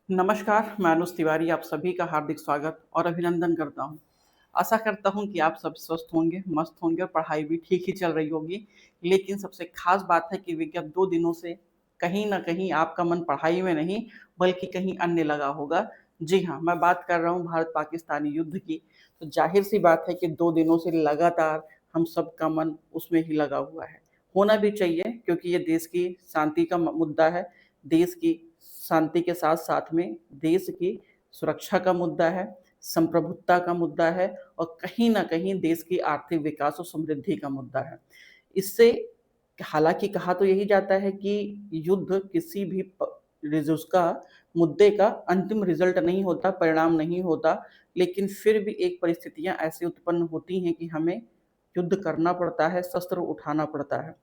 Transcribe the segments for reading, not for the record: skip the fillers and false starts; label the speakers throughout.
Speaker 1: नमस्कार, मैं अनुज तिवारी आप सभी का हार्दिक स्वागत और अभिनंदन करता हूँ। आशा करता हूँ कि आप सब स्वस्थ होंगे, मस्त होंगे और पढ़ाई भी ठीक ही चल रही होगी। लेकिन सबसे खास बात है कि विगत 2 दिनों से कहीं न कहीं आपका मन पढ़ाई में नहीं, बल्कि कहीं अन्य लगा होगा। जी हाँ, मैं बात कर रहा हूँ भारत-पाकिस्तानी युद्ध की। तो ज़ाहिर-सी बात है कि 2 दिनों से लगातार हम सबका मन उसमें ही लगा हुआ है। होना भी चाहिए क्योंकि ये देश की शांति का मुद्दा है, देश की शांति के साथ-साथ में देश की सुरक्षा का मुद्दा है, संप्रभुता का मुद्दा है और कहीं न कहीं देश की आर्थिक विकास और समृद्धि का मुद्दा है। इससे हालाँकि कहा तो यही जाता है कि युद्ध किसी भी उसका मुद्दे का अंतिम रिज़ल्ट नहीं होता, परिणाम नहीं होता, लेकिन फिर भी एक परिस्थितियाँ ऐसी उत्पन्न होती हैं कि हमें युद्ध करना पड़ता है, शस्त्र उठाना पड़ता है।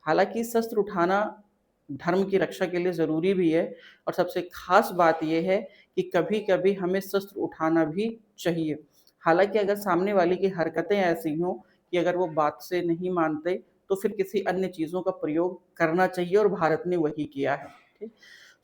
Speaker 1: हालाँकि शस्त्र उठाना धर्म की रक्षा के लिए ज़रूरी भी है और सबसे ख़ास बात ये है कि कभी-कभी हमें शस्त्र उठाना भी चाहिए। हालाँकि अगर सामने वाले की हरकतें ऐसी हों कि अगर वो बात से नहीं मानते, तो फिर किसी अन्य चीज़ों का प्रयोग करना चाहिए और भारत ने वही किया है। ठीक?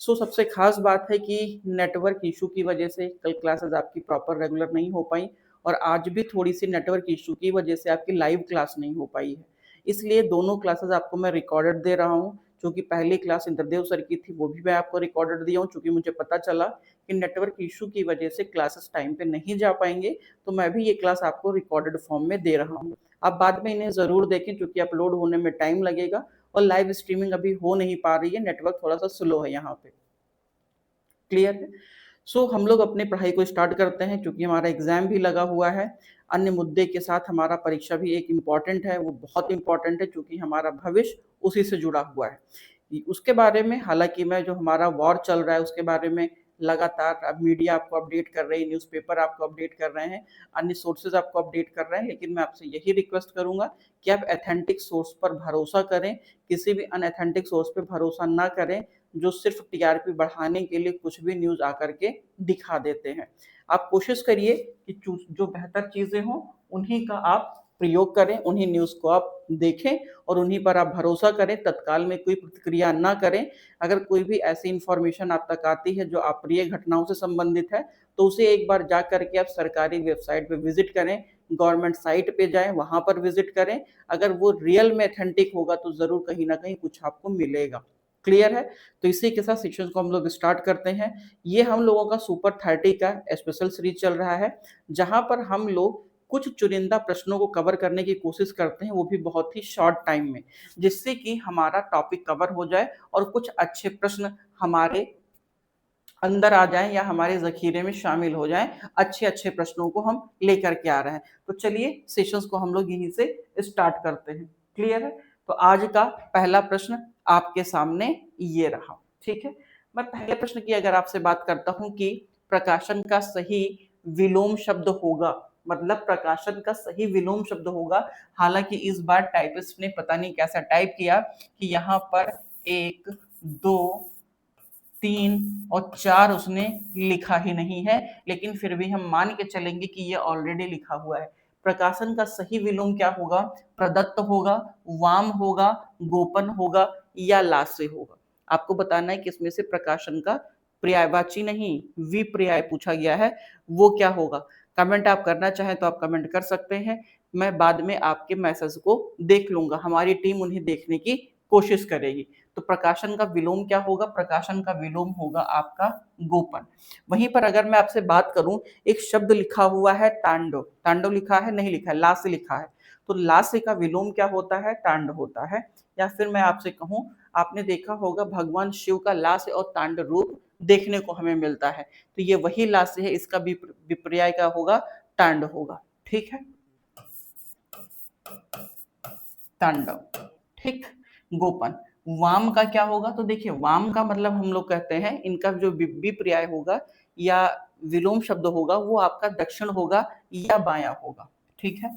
Speaker 1: सबसे ख़ास बात है कि नेटवर्क इश्यू की वजह से कल क्लासेज़ आपकी प्रॉपर रेगुलर नहीं हो पाई और आज भी थोड़ी-सी नेटवर्क इश्यू की वजह से आपकी लाइव क्लास नहीं हो पाई है। इसलिए दोनों क्लासेज़ आपको मैं रिकॉर्डेड दे रहा हूँ। चूँकि पहली क्लास इंद्रदेव सर की थी, वो भी मैं आपको रिकॉर्डेड दिया हूँ, चूँकि मुझे पता चला कि नेटवर्क इश्यू की वजह से क्लासेस टाइम पे नहीं जा पाएँगे, तो मैं भी ये क्लास आपको रिकॉर्डेड फॉर्म में दे रहा हूँ। आप बाद में इन्हें ज़रूर देखें क्योंकि अपलोड होने में टाइम लगेगा और लाइव स्ट्रीमिंग अभी हो नहीं पा रही है, नेटवर्क थोड़ा-सा स्लो है यहाँ पे। क्लियर है? हम लोग अपनी पढ़ाई को स्टार्ट करते हैं क्योंकि हमारा एग्ज़ाम भी लगा हुआ है। अन्य मुद्दे के साथ हमारा परीक्षा भी एक इम्पॉर्टेंट है, वो बहुत इम्पॉर्टेंट है क्योंकि हमारा भविष्य उसी से जुड़ा हुआ है। उसके बारे में हालाँकि मैं जो हमारा वॉर चल रहा है उसके बारे में लगातार अब मीडिया आपको अपडेट कर रही है, न्यूज़पेपर आपको अपडेट कर रहे हैं, अन्य सोर्सेज़ आपको अपडेट कर रहे हैं, लेकिन मैं आपसे यही रिक्वेस्ट करूँगा कि आप ऑथेंटिक सोर्स पर भरोसा करें, किसी भी अनऑथेंटिक सोर्स पे भरोसा ना करें, जो सिर्फ़ टीआरपी बढ़ाने के लिए कुछ भी न्यूज़ आकर के दिखा देते हैं। आप कोशिश करिए कि जो बेहतर चीज़ें हों, उन्हीं का आप प्रयोग करें, उन्हीं न्यूज़ को आप देखें और उन्हीं पर आप भरोसा करें, तत्काल में कोई प्रतिक्रिया ना करें। अगर कोई भी ऐसी इन्फॉर्मेशन आप तक आती है जो अप्रिय घटनाओं से संबंधित है, तो उसे एक बार जा कर के आप सरकारी वेबसाइट पे विज़िट करें, गवर्नमेंट साइट पे जाएँ, वहाँ पर विज़िट करें। अगर वो रियल में ऑथेंटिक होगा तो ज़रूर कहीं न कहीं कुछ आपको मिलेगा। क्लियर है? तो इसी के साथ सेशंस को हम लोग स्टार्ट करते हैं। ये हम लोगों का सुपर 30 का स्पेशल सीरीज़ चल रहा है, जहाँ पर हम लोग कुछ चुनिंदा प्रश्नों को कवर करने की कोशिश करते हैं, वो भी बहुत ही शॉर्ट टाइम में, जिससे कि हमारा टॉपिक कवर हो जाए और कुछ अच्छे प्रश्न हमारे अंदर आ जाएँ या हमारे ज़ख़ीरे में शामिल हो जाएँ, अच्छे-अच्छे प्रश्नों को हम लेकर के आ रहे हैं। तो चलिए सेशंस को हम लोग यहीं से स्टार्ट करते हैं। क्लियर है? तो आज का पहला प्रश्न आपके सामने ये रहा, ठीक है? मैं पहले प्रश्न की अगर आपसे बात करता हूँ कि प्रकाशन का सही विलोम शब्द होगा, मतलब प्रकाशन का सही विलोम शब्द होगा। हालाँकि इस बार टाइपिस्ट ने पता नहीं कैसा टाइप किया कि यहाँ पर 1, 2, 3 और 4 उसने लिखा ही नहीं है, लेकिन फिर भी हम मान के चलेंगे कि ये ऑलरेडी लिखा हुआ है। प्रकाशन का सही विलोम क्या होगा? प्रदत्त होगा, वाम होगा, गोपन होगा या लास्य होगा। आपको बताना है कि इसमें से प्रकाशन का पर्यायवाची नहीं, विपर्याय पूछा गया है, वो क्या होगा? कमेंट आप करना चाहें तो आप कमेंट कर सकते हैं। मैं बाद में आपके मैसेज को देख लूँगा, हमारी टीम उन्हें देखने की कोशिश करेगी। तो प्रकाशन का विलोम क्या होगा? प्रकाशन का विलोम होगा आपका गोपन। वहीं पर अगर मैं आपसे बात करूं, एक शब्द लिखा हुआ है तांडव। तांडव लिखा है? नहीं लिखा है, लास्य लिखा है। तो लास्य का विलोम क्या होता है? तांड होता है। या फिर मैं आपसे कहूं, आपने देखा होगा भगवान शिव का लास्य और तांड रूप देखने को हमें मिलता है, तो ये वही लास्य है, इसका विपर्याय क्या होगा? तांड होगा। ठीक है, तांडव। ठीक। गोपन। वाम का क्या होगा? तो देखिए वाम का मतलब हम लोग कहते हैं इनका जो विपर्याय होगा या विलोम शब्द होगा वो आपका दक्षिण होगा या बायां होगा। ठीक है,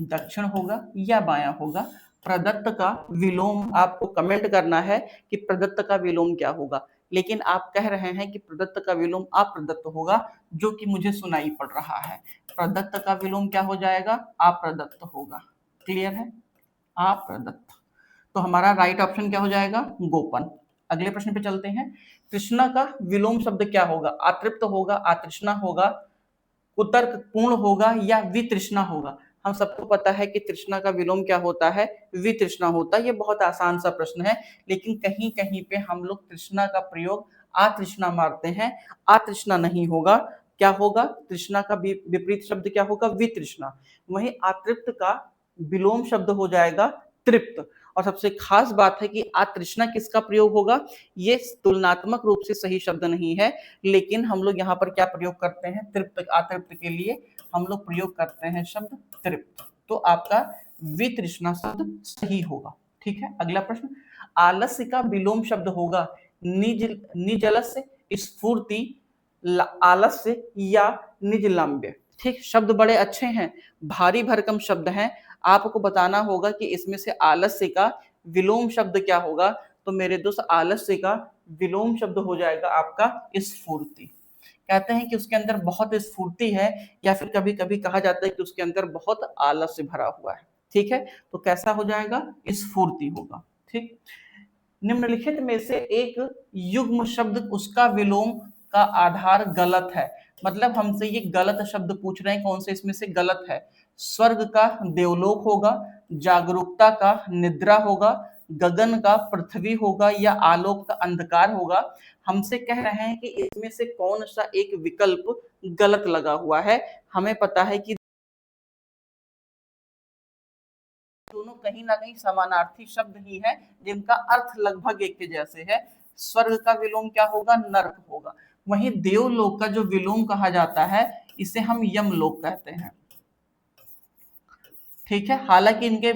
Speaker 1: दक्षिण होगा या बायां होगा। प्रदत्त का विलोम आपको कमेंट करना है कि प्रदत्त का विलोम क्या होगा, लेकिन आप कह रहे हैं कि प्रदत्त का विलोम अप्रदत्त होगा, जो कि मुझे सुनाई पड़ रहा है। प्रदत्त का विलोम क्या हो जाएगा? अप्रदत्त होगा। क्लियर है? अप्रदत्त। तो हमारा राइट ऑप्शन क्या हो जाएगा? गोपन। अगले प्रश्न पे चलते हैं। तृष्णा का विलोम शब्द क्या होगा? अतृप्त होगा, अतृष्णा होगा, कुतर्क पूर्ण होगा या वितृष्णा होगा? हम सबको पता है कि तृष्णा का विलोम क्या होता है? वितृष्णा होता है। ये बहुत आसान सा प्रश्न है, लेकिन कहीं कहीं पे हम लोग तृष्णा का प्रयोग अतृष्णा मारते हैं। अतृष्णा नहीं होगा। क्या होगा? तृष्णा का विपरीत शब्द क्या होगा? वितृष्णा। वहीं अतृप्त का विलोम शब्द हो जाएगा तृप्त। और सबसे खास बात है कि अतृष्णा किसका प्रयोग होगा? ये तुलनात्मक रूप से सही शब्द नहीं है, लेकिन हम लोग यहाँ पर क्या प्रयोग करते हैं? तृप्त अतृप्त के लिए हम लोग प्रयोग करते हैं शब्द तृप्त। तो आपका वितृष्णा शब्द सही होगा। ठीक है, अगला प्रश्न। आलस्य का विलोम शब्द होगा निज निजलस्य, स्फूर्ति, आलस्य या निजलंब्य। ठीक, शब्द बड़े अच्छे हैं, भारी भरकम शब्द हैं। आपको बताना होगा कि इसमें से आलस्य का विलोम शब्द क्या होगा। तो मेरे दोस्त, आलस्य का विलोम शब्द हो जाएगा आपका स्फूर्ति। कहते हैं कि उसके अंदर बहुत स्फूर्ति है, या फिर कभी कभी कहा जाता है कि उसके अंदर बहुत आलस्य भरा हुआ है। ठीक है, तो कैसा हो जाएगा? स्फूर्ति होगा। ठीक, निम्नलिखित में से एक युग्म शब्द उसका विलोम का आधार गलत है। मतलब हमसे ये गलत शब्द पूछ रहे हैं, कौन से इसमें से गलत है? स्वर्ग का देवलोक होगा, जागरूकता का निद्रा होगा, गगन का पृथ्वी होगा या आलोक का अंधकार होगा। हमसे कह रहे हैं कि इसमें से कौन सा एक विकल्प गलत लगा हुआ है। हमें पता है कि दोनों कहीं ना कहीं समानार्थी शब्द ही है, जिनका अर्थ लगभग एक के जैसे है। स्वर्ग का विलोम क्या होगा? नर्क होगा। वहीं देवलोक का जो विलोम कहा जाता है, इसे हम यमलोक कहते हैं। ठीक है, हालांकि इनके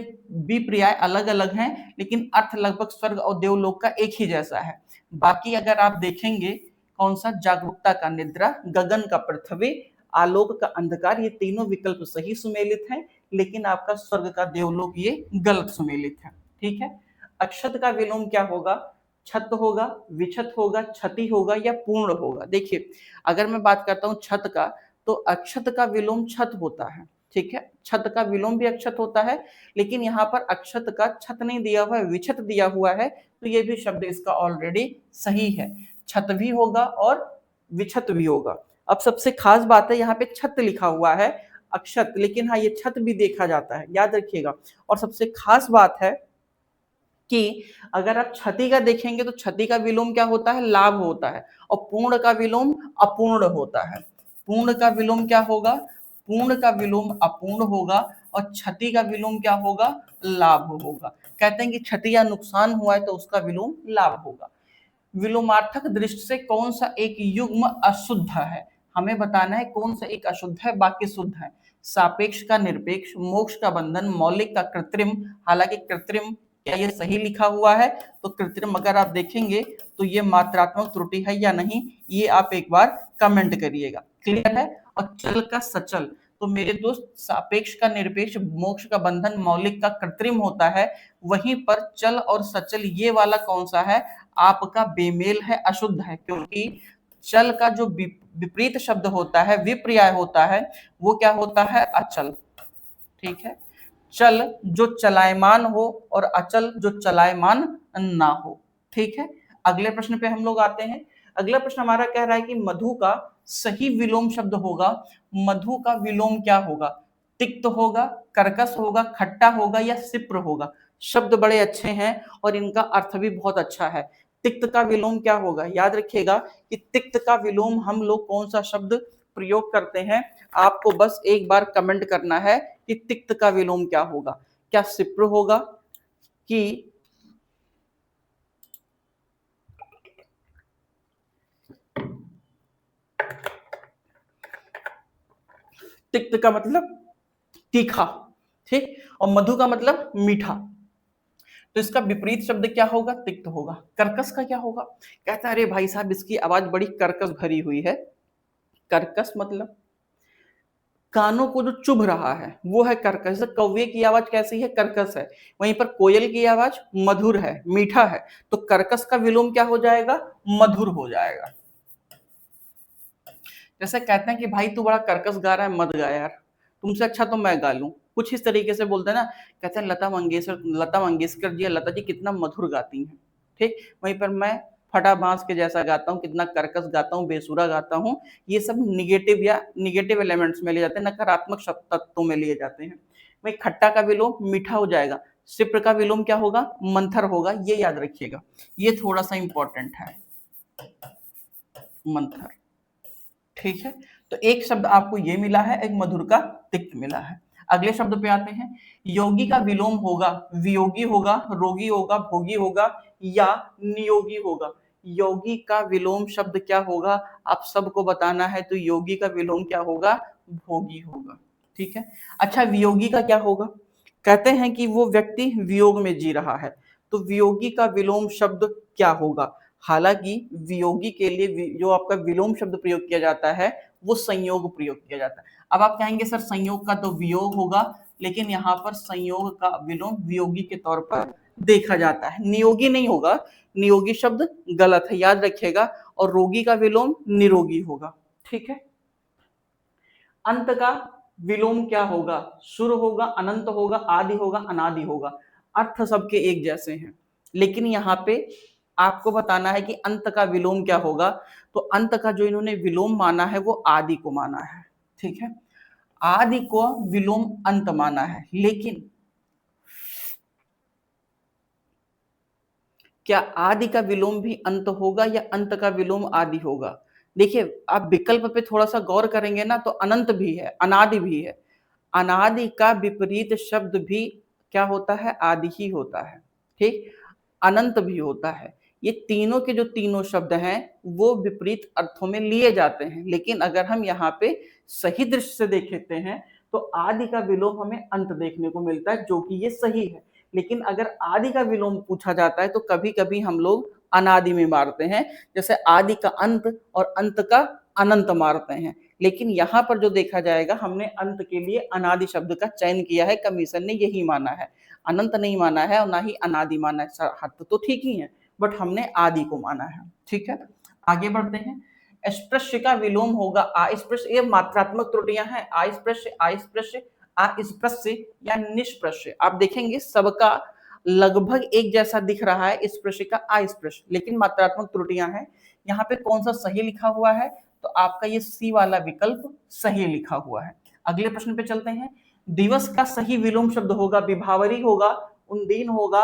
Speaker 1: विपर्याय अलग अलग हैं, लेकिन अर्थ लगभग स्वर्ग और देवलोक का एक ही जैसा है। बाकी अगर आप देखेंगे, कौन सा? जागरूकता का निद्रा, गगन का पृथ्वी, आलोक का अंधकार, ये तीनों विकल्प सही सुमेलित हैं, लेकिन आपका स्वर्ग का देवलोक ये गलत सुमेलित है। ठीक है, अक्षत का विलोम क्या होगा? छत होगा, विछत होगा, क्षति होगा या पूर्ण होगा? देखिए, अगर मैं बात करता हूं छत का, तो अक्षत का विलोम छत होता है। ठीक है, छत का विलोम भी अक्षत होता है, लेकिन यहाँ पर अक्षत का छत नहीं दिया हुआ है, विछत दिया हुआ है, तो ये भी शब्द इसका ऑलरेडी सही है। छत भी होगा और विछत भी होगा। अब सबसे खास बात है, यहाँ पे छत लिखा हुआ है, अक्षत, लेकिन हाँ, ये छत भी देखा जाता है, याद रखिएगा। और सबसे खास बात है कि अगर आप क्षति का देखेंगे, तो क्षति का विलोम क्या होता है? लाभ होता है। और पूर्ण का विलोम अपूर्ण होता है। पूर्ण का विलोम क्या होगा? पूर्ण का विलोम अपूर्ण होगा, और क्षति का विलोम क्या होगा? लाभ होगा। कहते हैं कि क्षति या नुकसान हुआ है, तो उसका विलोम लाभ होगा। विलोमार्थक दृष्टि से कौन सा एक युग्म अशुद्ध है? हमें बताना है कौन सा एक अशुद्ध है, बाकी शुद्ध है। सापेक्ष का निरपेक्ष, मोक्ष का बंधन, मौलिक का कृत्रिम। हालांकि कृत्रिम, क्या ये सही लिखा हुआ है? तो कृत्रिम अगर आप देखेंगे, तो ये मात्रात्मक त्रुटि है या नहीं, ये आप एक बार कमेंट करिएगा। क्लियर है? और चल का सचल, तो मेरे दोस्त, सापेक्ष का निरपेक्ष, मोक्ष का बंधन, मौलिक का कृत्रिम होता है। वहीं पर चल और सचल, ये वाला कौन सा है? आपका बेमेल है, अशुद्ध है। क्योंकि चल का जो विपरीत शब्द होता है, विपर्याय होता है, वो क्या होता है? अचल। ठीक है, चल जो चलायमान हो और अचल जो चलायमान ना हो। ठीक है, अगले प्रश्न पे हम लोग आते हैं। अगला प्रश्न हमारा कह रहा है कि मधु का सही विलोम शब्द होगा। मधु का विलोम क्या होगा? तिक्त होगा, कर्कश होगा, खट्टा होगा या सिप्र होगा? शब्द बड़े अच्छे हैं और इनका अर्थ भी बहुत अच्छा है। तिक्त का विलोम क्या होगा? याद रखिएगा कि तिक्त का विलोम हम लोग कौन सा शब्द प्रयोग करते हैं। आपको बस एक बार कमेंट करना है कि तिक्त का विलोम क्या होगा। क्या सिप्र होगा कि तिक्त का मतलब तीखा, ठीक, और मधु का मतलब मीठा। तो इसका विपरीत शब्द क्या होगा? तिक्त होगा। कर्कश का क्या होगा? कहता है, अरे भाई साहब, इसकी आवाज बड़ी कर्कश भरी हुई है। कर्कश मतलब कानों को जो चुभ रहा है, वो है कर्कश। जैसे कौवे की आवाज कैसी है? कर्कश है। वहीं पर कोयल की आवाज मधुर है, मीठा है। तो कर्कश का विलोम क्या हो जाएगा? मधुर हो जाएगा। जैसे कहते हैं कि भाई तू बड़ा कर्कश गा रहा है, मत गा यार, तुमसे अच्छा तो मैं गा लूं। कुछ इस तरीके से बोलते हैं ना। कहते हैं लता मंगेशकर जी, लता जी कितना मधुर गाती हैं। ठीक, वहीं पर मैं फटा बांस के जैसा गाता हूँ, कितना कर्कश गाता हूँ, बेसुरा गाता हूँ, ये सब निगेटिव या निगेटिव एलिमेंट्स में लिए जाते हैं, नकारात्मक शब्द तत्वों में लिए जाते हैं। वही खट्टा का विलोम मीठा हो जाएगा, सिप्र का विलोम क्या होगा, मंथर होगा, ये याद रखिएगा, ये थोड़ा सा इंपॉर्टेंट है, मंथर। ठीक है, तो एक शब्द आपको ये मिला है, एक मधुर का तिक्त मिला है। अगले शब्द पे आते हैं, योगी का विलोम होगा, वियोगी होगा, रोगी होगा, भोगी होगा या नियोगी होगा। योगी का विलोम शब्द क्या होगा, आप सबको बताना है, तो योगी का विलोम क्या होगा, भोगी होगा। ठीक है, अच्छा वियोगी का क्या होगा, कहते हैं कि वो व्यक्ति वियोग में जी रहा है, तो वियोगी का विलोम शब्द क्या होगा। हालांकि वियोगी के लिए जो आपका विलोम शब्द प्रयोग किया जाता है वो संयोग प्रयोग किया जाता है। अब आप कहेंगे सर संयोग का तो वियोग होगा, लेकिन यहाँ पर संयोग का विलोम वियोगी के तौर पर देखा जाता है, नियोगी नहीं होगा, नियोगी शब्द गलत है, याद रखिएगा। और रोगी का विलोम निरोगी होगा। ठीक है, अंत का विलोम क्या होगा, सुर होगा, अनंत होगा, आदि होगा, अनादि होगा। अर्थ सबके एक जैसे हैं, लेकिन यहाँ पे आपको बताना है कि अंत का विलोम क्या होगा। तो अंत का जो इन्होंने विलोम माना है वो आदि को माना है। ठीक है, आदि को विलोम अंत माना है, लेकिन क्या आदि का विलोम भी अंत होगा या अंत का विलोम आदि होगा। देखिए आप विकल्प पे थोड़ा सा गौर करेंगे ना, तो अनंत भी है, अनादि भी है। अनादि का विपरीत शब्द भी क्या होता है, आदि ही होता है। ठीक, अनंत भी होता है। ये तीनों के जो तीनों शब्द हैं वो विपरीत अर्थों में लिए जाते हैं, लेकिन अगर हम यहाँ पे सही दृष्टि से देखते हैं तो आदि का विलोम हमें अंत देखने को मिलता है, जो कि ये सही है। लेकिन अगर आदि का विलोम पूछा जाता है तो कभी कभी हम लोग अनादि में मारते हैं, जैसे आदि का अंत और अंत का अनंत मारते हैं। लेकिन यहाँ पर जो देखा जाएगा, हमने अंत के लिए अनादि शब्द का चयन किया है, कमीशन ने यही माना है, अनंत नहीं माना है और ना ही अनादि माना है। अर्थ तो ठीक ही है, बट हमने आदि को माना है। ठीक है, आगे बढ़ते हैं। स्पृश्य का विलोम होगा अस्पृश्य, ये मात्रात्मक त्रुटियां हैं, अस्पृश्य, अस्पृश्य, अस्पृश्य या निष्पृश्य। आप देखेंगे सबका लगभग एक जैसा दिख रहा है, स्पृश्य का अस्पृश्य, लेकिन मात्रात्मक त्रुटियां हैं। यहाँ पे कौन सा सही लिखा हुआ है, तो आपका ये सी वाला विकल्प सही लिखा हुआ है। अगले प्रश्न पे चलते हैं। दिवस का सही विलोम शब्द होगा, विभावरी होगा, उनदीन होगा,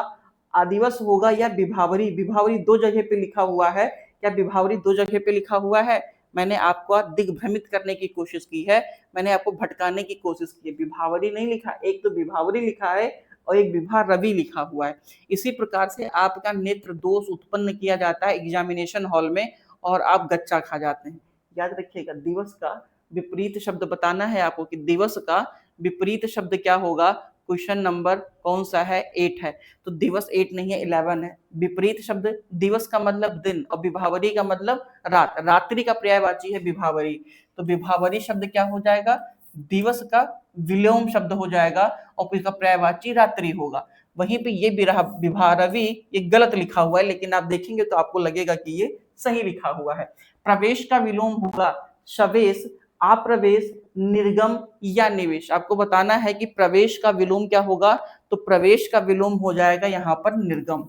Speaker 1: आदिवस होगा या विभावरी। विभावरी दो जगह पे लिखा हुआ है, क्या विभावरी दो जगह पे लिखा हुआ है। मैंने आपको दिग्भ्रमित करने की कोशिश की है, मैंने आपको भटकाने की कोशिश की है। विभावरी नहीं लिखा, एक तो विभावरी लिखा है और एक विभा रवि लिखा हुआ है। इसी प्रकार से आपका नेत्र दोष उत्पन्न किया जाता है एग्जामिनेशन हॉल में और आप गच्चा खा जाते हैं। याद रखिएगा, दिवस का विपरीत शब्द बताना है आपको कि दिवस का विपरीत शब्द क्या होगा। क्वेश्चन नंबर कौन सा है, 8 है, तो दिवस 8 नहीं है, 11 है। विपरीत शब्द, दिवस का मतलब दिन और विभावरी का मतलब रात, रात्रि का पर्यायवाची है विभावरी, तो विभावरी शब्द क्या हो जाएगा, दिवस का विलोम शब्द हो जाएगा और इसका पर्यायवाची रात्रि होगा। वहीं पे ये विभारवी ये गलत लिखा हुआ है, लेकिन आप देखेंगे तो आपको लगेगा कि ये सही लिखा हुआ है। प्रवेश का विलोम होगा शवेश, अप्रवेश, निर्गम या निवेश। आपको बताना है कि प्रवेश का विलोम क्या होगा, तो प्रवेश का विलोम हो जाएगा यहाँ पर निर्गम।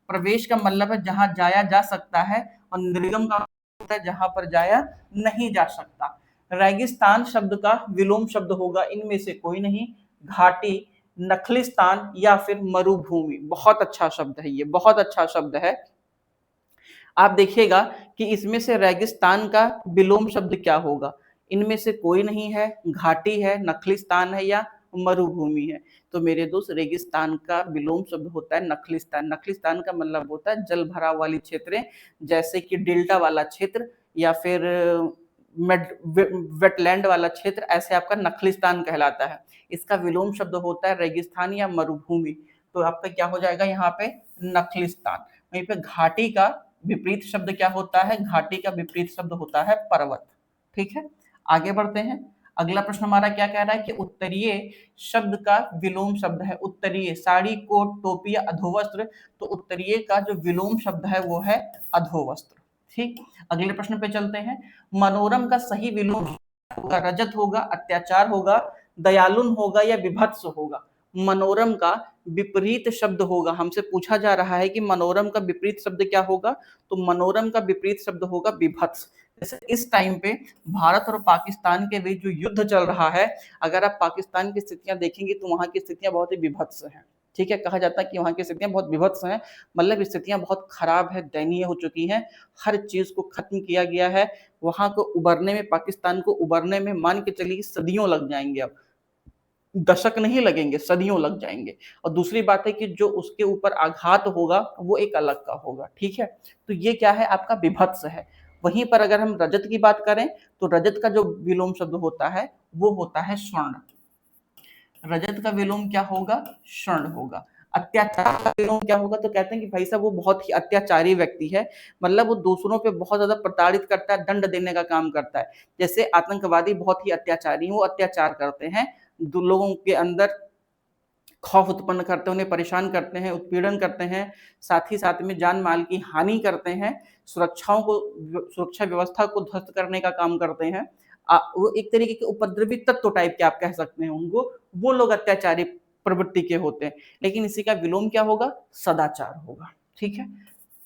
Speaker 1: प्रवेश का मतलब है जहां जाया जा सकता है और निर्गम का होता है जहां पर जाया नहीं जा सकता। रेगिस्तान शब्द का विलोम शब्द होगा इनमें से कोई नहीं, घाटी, नखलिस्तान या फिर मरुभूमि। बहुत अच्छा शब्द है, ये बहुत अच्छा शब्द है। आप देखिएगा कि इसमें से रेगिस्तान का विलोम शब्द क्या होगा, इनमें से कोई नहीं है, घाटी है, नखलिस्तान है या मरुभूमि है। तो मेरे दोस्त रेगिस्तान का विलोम शब्द होता है नखलिस्तान। नखलिस्तान का मतलब होता है जल भराव वाली क्षेत्रें, जैसे कि डेल्टा वाला क्षेत्र या फिर वेटलैंड वाला क्षेत्र, ऐसे आपका नखलिस्तान कहलाता है। इसका विलोम शब्द होता है रेगिस्तान या मरुभूमि, तो आपका क्या हो जाएगा यहाँ पे नखलिस्तान। वहीं पे घाटी का विपरीत शब्द क्या होता है, घाटी का विपरीत शब्द होता है पर्वत। ठीक है, आगे बढ़ते हैं। अगला प्रश्न हमारा क्या कह रहा है कि उत्तरीय शब्द का विलोम शब्द है, उत्तरीय, साड़ी, कोट, टोपी या अधोवस्त्र, तो उत्तरीय का जो विलोम शब्द है वो है अधोवस्त्र। ठीक, अगले प्रश्न पे चलते हैं। मनोरम का सही विलोम होगा, रजत होगा, अत्याचार होगा, दयालुन होगा या विभत्स होगा। मनोरम का विपरीत शब्द होगा। हमसे पूछा जा रहा है कि मनोरम का विपरीत शब्द क्या होगा, तो मनोरम का विपरीत शब्द होगा विभत्स। जैसे इस टाइम पे भारत और पाकिस्तान के बीच जो युद्ध चल रहा है, अगर आप पाकिस्तान की स्थितियां देखेंगे तो वहां की स्थितियां बहुत ही विभत्स हैं। ठीक है, कहा जाता है कि वहां की स्थितियां बहुत विभत्स हैं, मतलब स्थितियां बहुत खराब है, दयनीय हो चुकी हैं, हर चीज को खत्म किया गया है। वहां को उबरने में, पाकिस्तान को उबरने में मान के चलिए सदियों लग जाएंगे, अब दशक नहीं लगेंगे, सदियों लग जाएंगे। और दूसरी बात है कि जो उसके ऊपर आघात होगा वो एक अलग का होगा। ठीक है, तो ये क्या है, आपका विभत्स है। वहीं पर अगर हम रजत की बात करें तो रजत का जो विलोम शब्द होता है वो होता है स्वर्ण। रजत का विलोम क्या होगा, स्वर्ण होगा। अत्याचार का विलोम क्या होगा, तो कहते हैं कि भाई साहब वो बहुत ही अत्याचारी व्यक्ति है, मतलब वो दूसरों पे बहुत ज्यादा प्रताड़ित करता है, दंड देने का काम करता है। जैसे आतंकवादी बहुत ही अत्याचारी हैं, वो अत्याचार करते हैं, लोगों के अंदर खौफ उत्पन्न करते हैं, उन्हें परेशान करते हैं, उत्पीड़न करते हैं, साथ ही साथ में जान माल की हानि करते हैं, सुरक्षा व्यवस्था को ध्वस्त करने का काम करते हैं। वो एक तरीके के उपद्रवी तत्व टाइप के आप कह सकते हैं उनको, वो लोग अत्याचारी प्रवृत्ति के होते हैं। लेकिन इसी का विलोम क्या होगा, सदाचार होगा। ठीक है,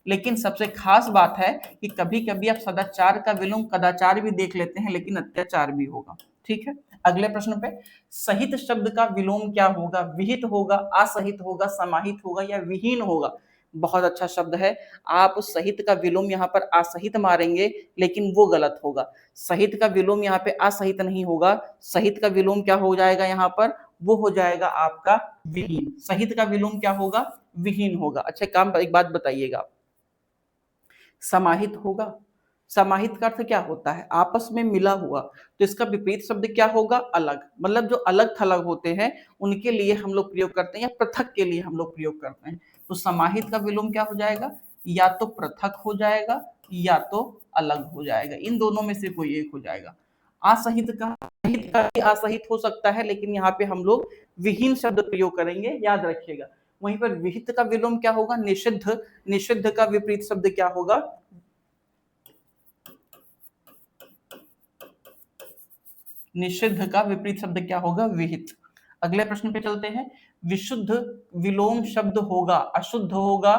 Speaker 1: लेकिन सबसे खास बात है कि कभी कभी आप सदाचार का विलोम कदाचार भी देख लेते हैं, लेकिन अत्याचार भी होगा। ठीक है, अगले प्रश्न पे, सहित शब्द का विलोम क्या होगा, विहित होगा, असहित होगा, समाहित होगा या विहीन होगा। बहुत अच्छा शब्द है। आप सहित का विलोम यहाँ पर असहित मारेंगे, लेकिन वो गलत होगा। सहित का विलोम यहाँ पे असहित नहीं होगा, सहित का विलोम क्या हो जाएगा यहाँ पर, वो हो जाएगा आपका विहीन। सहित का विलोम क्या होगा, विहीन होगा। अच्छा काम, एक बात बताइएगा, समाहित होगा, समाहित का अर्थ क्या होता है, आपस में मिला हुआ। तो इसका विपरीत शब्द क्या होगा, अलग। मतलब जो अलग थलग होते हैं उनके लिए हम लोग प्रयोग करते हैं, या पृथक के लिए हम लोग प्रयोग करते हैं। तो समाहित का विलोम क्या हो जाएगा, या तो पृथक हो जाएगा या तो अलग हो जाएगा, इन दोनों में से कोई एक हो जाएगा। असहित का, सहित का भी असहित हो सकता है, लेकिन यहाँ पे हम लोग विहीन शब्द प्रयोग करेंगे, याद रखिएगा। वहीं पर विहित का विलोम क्या होगा, निषिद्ध। निषिद्ध का विपरीत शब्द क्या होगा, निषिद्ध का विपरीत शब्द क्या होगा, विहित। अगले प्रश्न पे चलते हैं। विशुद्ध विलोम शब्द होगा, अशुद्ध होगा,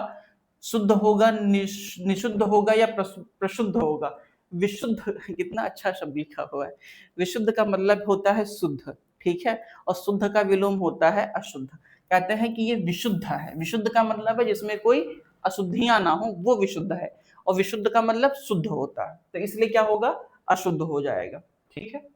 Speaker 1: शुद्ध होगा, निशुद्ध होगा या प्रशुद्ध होगा। विशुद्ध, कितना अच्छा शब्द लिखा हुआ है। विशुद्ध का मतलब होता है शुद्ध, ठीक है, और शुद्ध का विलोम होता है अशुद्ध। कहते हैं कि ये विशुद्ध है, विशुद्ध का मतलब है जिसमें कोई अशुद्धियां ना हो, वो विशुद्ध है। और विशुद्ध का मतलब शुद्ध होता है, तो इसलिए क्या होगा, अशुद्ध हो जाएगा। ठीक है,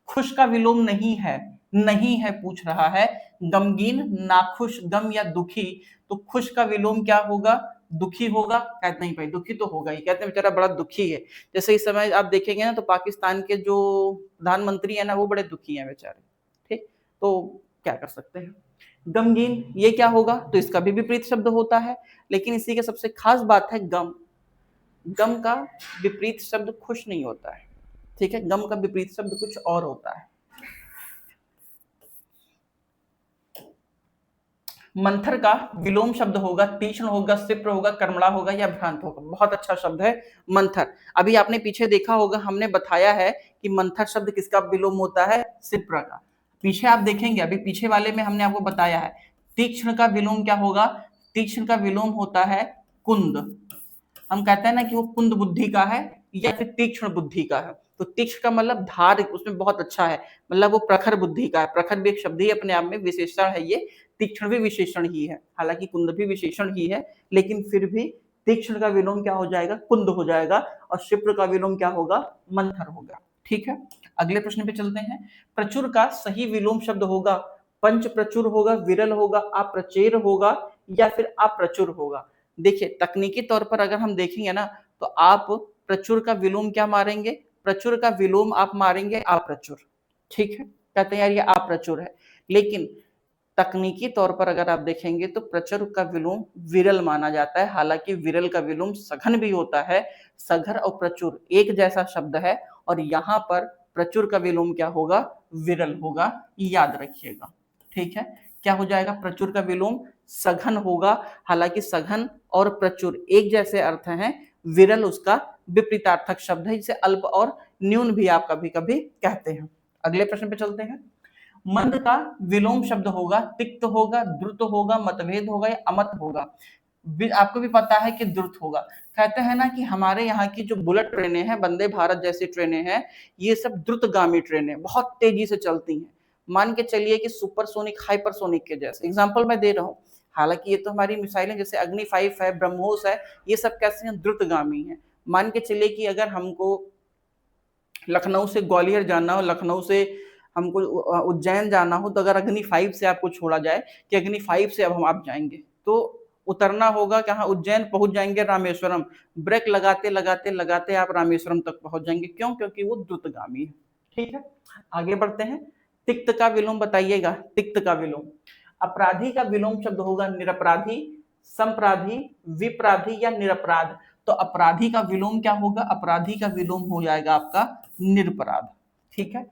Speaker 1: खुश का विलोम नहीं है, नहीं है पूछ रहा है। गमगीन, नाखुश, गम या दुखी। तो खुश का विलोम क्या होगा, दुखी होगा। कहते नहीं भाई दुखी तो होगा ही, कहते हैं बेचारा बड़ा दुखी है। जैसे इस समय आप देखेंगे ना तो पाकिस्तान के जो प्रधानमंत्री है ना वो बड़े दुखी हैं बेचारे। ठीक, तो क्या कर सकते हैं। गमगीन ये क्या होगा, तो इसका भी विपरीत शब्द होता है, लेकिन इसी के सबसे खास बात है गम। गम का विपरीत शब्द खुश नहीं होता है। ठीक है, गम का विपरीत शब्द कुछ और होता है। मंथर का विलोम शब्द होगा, तीक्ष्ण होगा, सिप्र होगा, कर्मणा होगा या भ्रांत होगा। बहुत अच्छा शब्द है मंथर। अभी आपने पीछे देखा होगा, हमने बताया है कि मंथर शब्द किसका विलोम होता है, सिप्र का। पीछे आप देखेंगे, अभी पीछे वाले में हमने आपको बताया है। तीक्ष्ण का विलोम क्या होगा, तीक्ष्ण का विलोम होता है कुंद। हम कहते हैं ना कि वो कुंद बुद्धि का है या फिर तीक्ष्ण बुद्धि का है। तो तीक्ष्ण का मतलब धार उसमें बहुत अच्छा है, मतलब वो प्रखर बुद्धि का है। प्रखर भी एक शब्द ही अपने आप में विशेषण है, ये तीक्ष्ण भी विशेषण ही है। हालांकि कुंद भी विशेषण ही है, लेकिन फिर भी तीक्ष्ण का विलोम क्या हो जाएगा, कुंद हो जाएगा, और क्षिप्र का विलोम क्या होगा, मंथर होगा। ठीक है, अगले प्रश्न पे चलते हैं। प्रचुर का सही विलोम शब्द होगा, पंच प्रचुर होगा, विरल होगा, अप्रचेर होगा या फिर अप्रचुर होगा। देखिए तकनीकी तौर पर अगर हम देखेंगे ना तो आप प्रचुर का विलोम क्या मारेंगे, प्रचुर का विलोम आप मारेंगे अप्रचुर। ठीक है, कहते हैं यार ये अप्रचुर है, लेकिन तकनीकी तौर पर अगर आप देखेंगे तो प्रचुर का विलोम विरल माना जाता है। हालांकि विरल का विलोम सघन भी होता है, सघर और प्रचुर एक जैसा शब्द है, और यहाँ पर प्रचुर का विलोम क्या होगा, विरल होगा, याद रखिएगा। ठीक है, क्या हो जाएगा, प्रचुर का विलोम सघन होगा। हालांकि सघन और प्रचुर एक जैसे अर्थ हैं, विरल उसका विपरीतार्थक शब्द है, जिसे अल्प और न्यून भी आप कभी कभी कहते हैं। अगले प्रश्न पे चलते हैं। मंद का विलोम शब्द होगा तिक्त होगा, द्रुत होगा, मतभेद होगा या अमत होगा। आपको भी पता है कि द्रुत होगा। कहते हैं ना कि हमारे यहाँ की जो बुलेट ट्रेनें हैं, वंदे भारत जैसी ट्रेनें हैं, ये सब द्रुतगामी ट्रेनें बहुत तेजी से चलती हैं। मान के चलिए कि सुपरसोनिक हाइपरसोनिक के जैसे एग्जांपल मैं दे रहा हूँ। हालांकि ये तो हमारी मिसाइलें जैसे अग्नि 5 है, ब्रह्मोस है, ये सब कैसे हैं, द्रुतगामी हैं। मान के चलिए कि अगर हमको लखनऊ से ग्वालियर जाना हो, लखनऊ से हमको उज्जैन जाना हो, तो अगर अग्नि 5 से आपको छोड़ा जाए कि अग्नि 5 से अब हम आप जाएंगे, तो उतरना होगा कहाँ, उज्जैन, पहुंच जाएंगे रामेश्वरम, ब्रेक लगाते लगाते लगाते आप रामेश्वरम तक पहुंच जाएंगे। क्यों? क्योंकि वो द्रुतगामी है। ठीक है, आगे बढ़ते हैं। तिक्त का विलोम बताइएगा। तिक्त का विलोम, अपराधी का विलोम शब्द होगा निरपराधी, संपराधी, विपराधी या निरपराध। तो अपराधी का विलोम क्या होगा? अपराधी का विलोम हो जाएगा आपका निरपराध। ठीक है,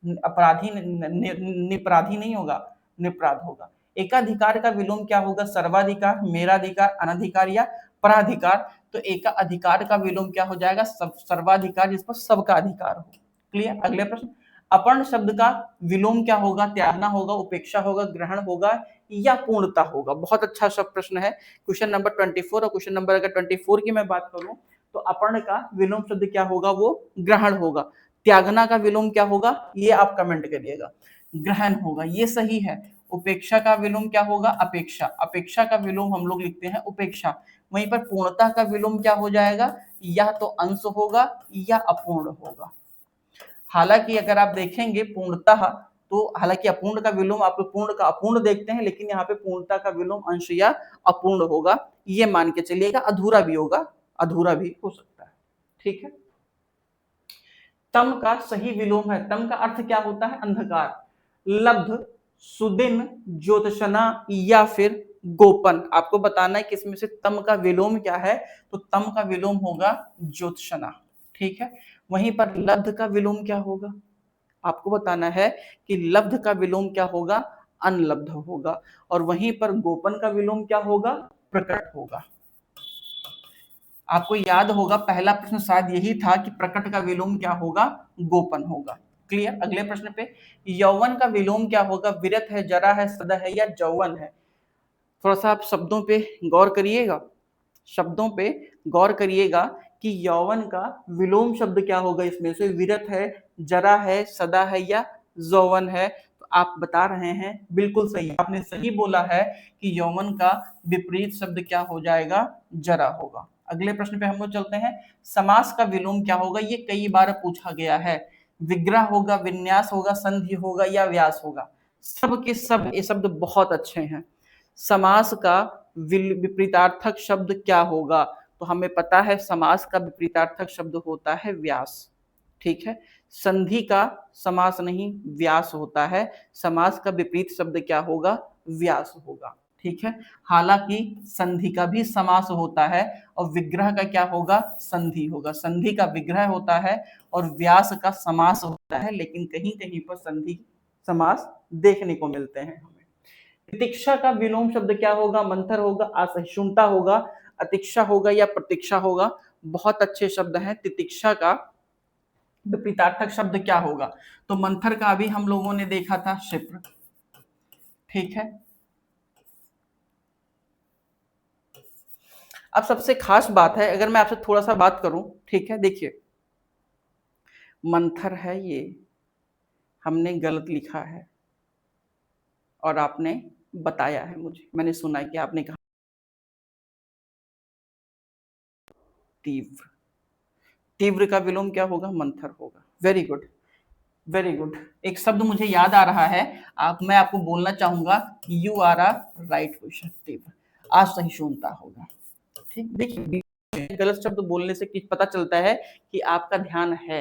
Speaker 1: अपराधी निपराधी नहीं होगा, निपराध होगा। एकाधिकार का विलोम क्या होगा? सर्वाधिकार, मेराधिकार, अनधिकार या पराधिकार। तो एकाधिकार का विलोम क्या हो जाएगा? सर्वाधिकार, जिस पर सबका अधिकार हो। क्लियर? अगले प्रश्न, अपर्ण शब्द का विलोम क्या होगा? त्यागना होगा, उपेक्षा होगा, ग्रहण होगा या पूर्णता होगा। बहुत अच्छा सब प्रश्न है। क्वेश्चन नंबर 24 और क्वेश्चन नंबर अगर 24 की मैं बात करूं तो अपर्ण का विलोम शब्द क्या होगा? वो ग्रहण होगा। त्यागना का विलोम क्या होगा? ये आप कमेंट करिएगा। ग्रहण होगा, ये सही है। उपेक्षा का विलोम क्या होगा? अपेक्षा। अपेक्षा का विलोम हम लोग लिखते हैं उपेक्षा। वहीं पर पूर्णता का विलोम क्या हो जाएगा? या तो अंश होगा या अपूर्ण होगा। हालांकि अगर आप देखेंगे पूर्णतः, तो हालांकि अपूर्ण का विलोम आप पूर्ण का अपूर्ण देखते हैं, लेकिन यहाँ पे पूर्णता का विलोम अंश या अपूर्ण होगा। ये मान के चलिएगा। अधूरा भी होगा, अधूरा भी हो सकता है। ठीक है, तम का सही विलोम है। तम का अर्थ क्या होता है? अंधकार। लब्ध, सुदिन, ज्योतिषना या फिर गोपन। आपको बताना है कि इसमें से तम का विलोम क्या है। तो तम का विलोम होगा ज्योतिषना। ठीक है, वहीं पर लब्ध का विलोम क्या होगा? आपको बताना है कि लब्ध का विलोम क्या होगा? अनलब्ध होगा। और वहीं पर गोपन का विलोम क्या होगा? प्रकट होगा। आपको याद होगा पहला प्रश्न शायद यही था कि प्रकट का विलोम क्या होगा? गोपन होगा। क्लियर? अगले प्रश्न पे, यौवन का विलोम क्या होगा? विरत है, जरा है, सदा है या जौवन है। थोड़ा सा आप शब्दों पे गौर करिएगा, शब्दों पे गौर करिएगा कि यौवन का विलोम शब्द क्या होगा इसमें से? विरत है, जरा है, सदा है या जौवन है। तो आप बता रहे हैं बिल्कुल सही, आपने सही बोला है कि यौवन का विपरीत शब्द क्या हो जाएगा? जरा होगा। अगले प्रश्न पे हम लोग चलते हैं। समास का विलोम क्या होगा? ये कई बार पूछा गया है। विग्रह होगा, विन्यास होगा, संधि होगा या व्यास होगा। सब के सब ये शब्द बहुत अच्छे हैं। समास का विपरीतार्थक शब्द क्या होगा? तो हमें पता है समास का विपरीतार्थक शब्द होता है व्यास। ठीक है, संधि का समास नहीं, व्यास होता है। समास का विपरीत शब्द क्या होगा? व्यास होगा। ठीक है, हालांकि संधि का भी समास होता है और विग्रह का क्या होगा? संधि होगा। संधि का विग्रह होता है और व्यास का समास होता है, लेकिन कहीं कहीं पर संधि समास देखने को मिलते हैं हमें। तितिक्षा का विलोम शब्द क्या होगा? मंथर होगा, असहिष्णुता होगा, अतिक्षा होगा या प्रतीक्षा होगा। बहुत अच्छे शब्द हैं। तितिक्षा का विपरीतार्थक शब्द क्या होगा? तो मंथर का अभी हम लोगों ने देखा था क्षिप्र। ठीक है, अब सबसे खास बात है, अगर मैं आपसे थोड़ा सा बात करूं, ठीक है, देखिए मंथर है, ये हमने गलत लिखा है और आपने बताया है मुझे, मैंने सुना है कि आपने कहा तीव्र। तीव्र का विलोम क्या होगा? मंथर होगा। Very good, very good. एक शब्द मुझे याद आ रहा है, मैं आपको बोलना चाहूंगा, you are a right question. तीव्र, असहिष्णुता होगा। ठीक, देखिए गलत शब्द बोलने से पता चलता है कि आपका ध्यान है,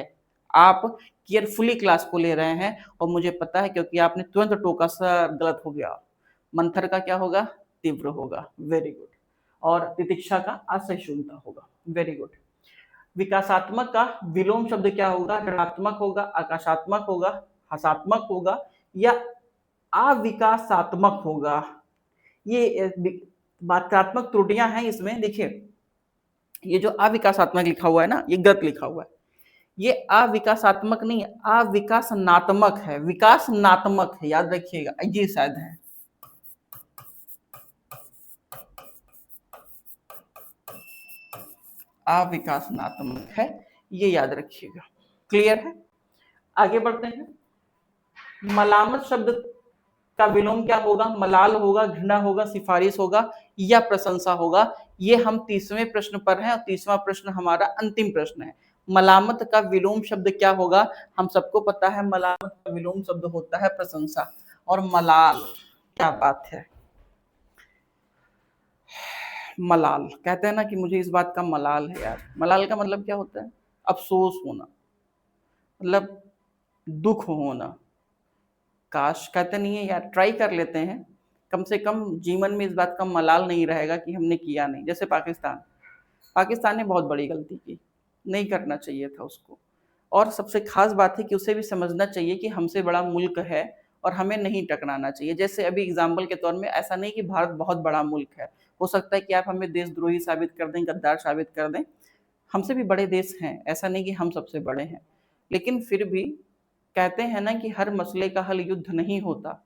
Speaker 1: आप केयरफुली क्लास को ले रहे हैं। और मुझे पता है क्योंकि आपने तुरंत टोका सा गलत हो गया। मंथर का क्या होगा? तीव्र होगा। Very good. और तितिक्षा का असहिष्णुता होगा। Very good. विकासात्मक का विलोम शब्द क्या होगा? ऋणात्मक होगा, आकाशात्मक होगा, हसात्मक होगा या अविकासात्मक होगा। ये मात्रात्मक त्रुटियां हैं इसमें। देखिए ये जो अविकासात्मक लिखा हुआ है ना, ये गलत लिखा हुआ है। ये अविकासात्मक नहीं है, अविकासनात्मक है, विकासनात्मक है, याद रखिएगा, ये शायद है। अविकासनात्मक है, ये याद रखिएगा। क्लियर है? आगे बढ़ते हैं। मलामत शब्द का विलोम क्या होगा? मलाल होगा, घृणा होगा, सिफारिश होगा या प्रशंसा होगा? ये हम 30वें प्रश्न पर हैं और 30वां प्रश्न हमारा अंतिम प्रश्न है। मलामत का विलोम शब्द क्या होगा? हम सबको पता है मलामत का विलोम शब्द होता है प्रशंसा। और मलाल, क्या बात है, मलाल कहते हैं ना कि मुझे इस बात का मलाल है यार। मलाल का मतलब क्या होता है? अफसोस होना, मतलब दुख होना। काश कहते नहीं है यार, ट्राई कर लेते हैं, कम से कम जीवन में इस बात का मलाल नहीं रहेगा कि हमने किया नहीं। जैसे पाकिस्तान, पाकिस्तान ने बहुत बड़ी गलती की, नहीं करना चाहिए था उसको। और सबसे खास बात है कि उसे भी समझना चाहिए कि हमसे बड़ा मुल्क है और हमें नहीं टकराना चाहिए। जैसे अभी एग्जाम्पल के तौर में, ऐसा नहीं कि भारत बहुत बड़ा मुल्क है, हो सकता है कि आप हमें देशद्रोही साबित कर दें, गद्दार साबित कर दें, हमसे भी बड़े देश हैं, ऐसा नहीं कि हम सबसे बड़े हैं। लेकिन फिर भी कहते हैं ना कि हर मसले का हल युद्ध नहीं होता,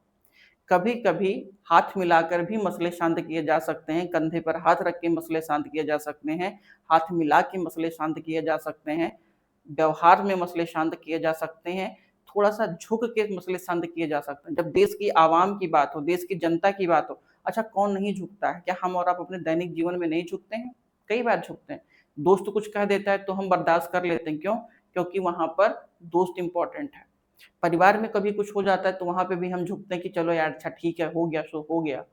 Speaker 1: कभी कभी हाथ मिलाकर भी मसले शांत किए जा सकते हैं, कंधे पर हाथ रख के मसले शांत किए जा सकते हैं, हाथ मिला के मसले शांत किए जा सकते हैं, व्यवहार में मसले शांत किए जा सकते हैं, थोड़ा सा झुक के मसले शांत किए जा सकते हैं। जब देश की आवाम की बात हो, देश की जनता की बात हो, अच्छा कौन नहीं झुकता है? क्या हम और आप अपने दैनिक जीवन में नहीं झुकते हैं? कई बार झुकते हैं। दोस्त कुछ कह देता है तो हम बर्दाश्त कर लेते हैं, क्यों? क्योंकि वहां पर दोस्त इंपॉर्टेंट है। परिवार में कभी कुछ हो जाता है तो वहां पे भी हम झुकते हैं कि चलो यार अच्छा ठीक है, हो गया सो हो गया।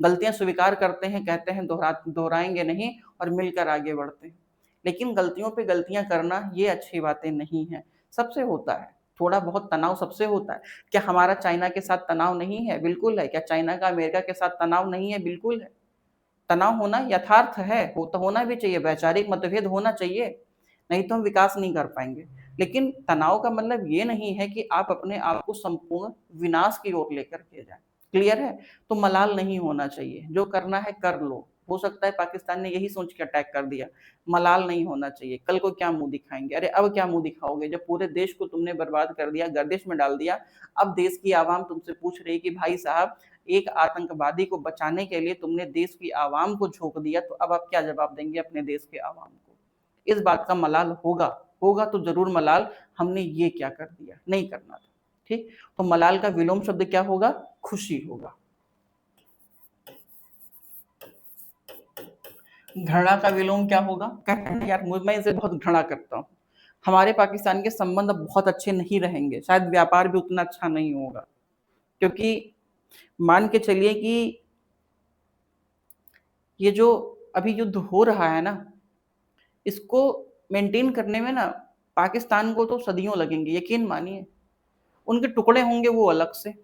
Speaker 1: गलतियां स्वीकार करते हैं, कहते हैं दोहराएंगे नहीं और मिलकर आगे बढ़ते हैं। लेकिन गलतियों पे गलतियां करना ये अच्छी बातें नहीं है। सबसे होता है, थोड़ा बहुत तनाव सबसे होता है। क्या हमारा चाइना के साथ तनाव नहीं है? बिल्कुल है। क्या चाइना का अमेरिका के साथ तनाव नहीं है? बिल्कुल है। तनाव होना यथार्थ है, हो तो होना भी चाहिए, वैचारिक मतभेद होना चाहिए, नहीं तो हम विकास नहीं कर पाएंगे। लेकिन तनाव का मतलब ये नहीं है कि आप अपने आप को संपूर्ण विनाश की ओर लेकर के जाए। क्लियर है? तो मलाल नहीं होना चाहिए, जो करना है कर लो। हो सकता है पाकिस्तान ने यही सोच के अटैक कर दिया। मलाल नहीं होना चाहिए। कल को क्या मुंह दिखाएंगे? अरे अब क्या मुंह दिखाओगे जब पूरे देश को तुमने बर्बाद कर दिया, गर्दिश में डाल दिया। अब देश की आवाम तुमसे पूछ रही कि भाई साहब, एक आतंकवादी को बचाने के लिए तुमने देश की आवाम को झोंक दिया, तो अब आप क्या जवाब देंगे अपने देश के आवाम को? इस बात का मलाल होगा, होगा तो जरूर मलाल, हमने ये क्या कर दिया, नहीं करना था। ठीक, तो मलाल का विलोम शब्द क्या होगा? खुशी होगा। घृणा का विलोम क्या होगा? कहते हैं यार मैं इसे बहुत घृणा करता हूँ, हमारे पाकिस्तान के संबंध अब बहुत अच्छे नहीं रहेंगे, शायद व्यापार भी उतना अच्छा नहीं होगा। क्योंकि मान के चलिए कि ये जो अभी युद्ध हो रहा है ना, इसको मेंटेन करने में ना पाकिस्तान को तो सदियों लगेंगे, यकीन मानिए। उनके टुकड़े होंगे वो अलग से,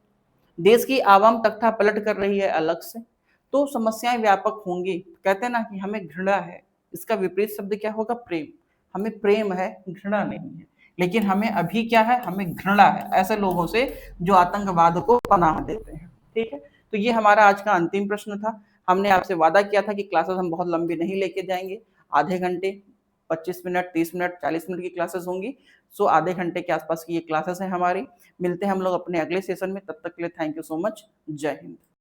Speaker 1: देश की आवाम तख्ता पलट कर रही है अलग से, तो समस्याएं व्यापक होंगी। कहते हैं ना कि हमें घृणा है, इसका विपरीत शब्द क्या होगा? प्रेम। हमें प्रेम है, घृणा नहीं है। लेकिन हमें अभी क्या है? हमें घृणा है ऐसे लोगों से जो आतंकवाद को पनाह देते हैं। ठीक है, तो ये हमारा आज का अंतिम प्रश्न था। हमने आपसे वादा किया था कि क्लासेस हम बहुत लंबी नहीं लेके जाएंगे, आधे घंटे, 25 मिनट, 30 मिनट, 40 मिनट की क्लासेस होंगी। सो आधे घंटे के आसपास की ये क्लासेस हैं हमारी। मिलते हैं हम लोग अपने अगले सेशन में, तब तक के लिए थैंक यू सो मच। जय हिंद।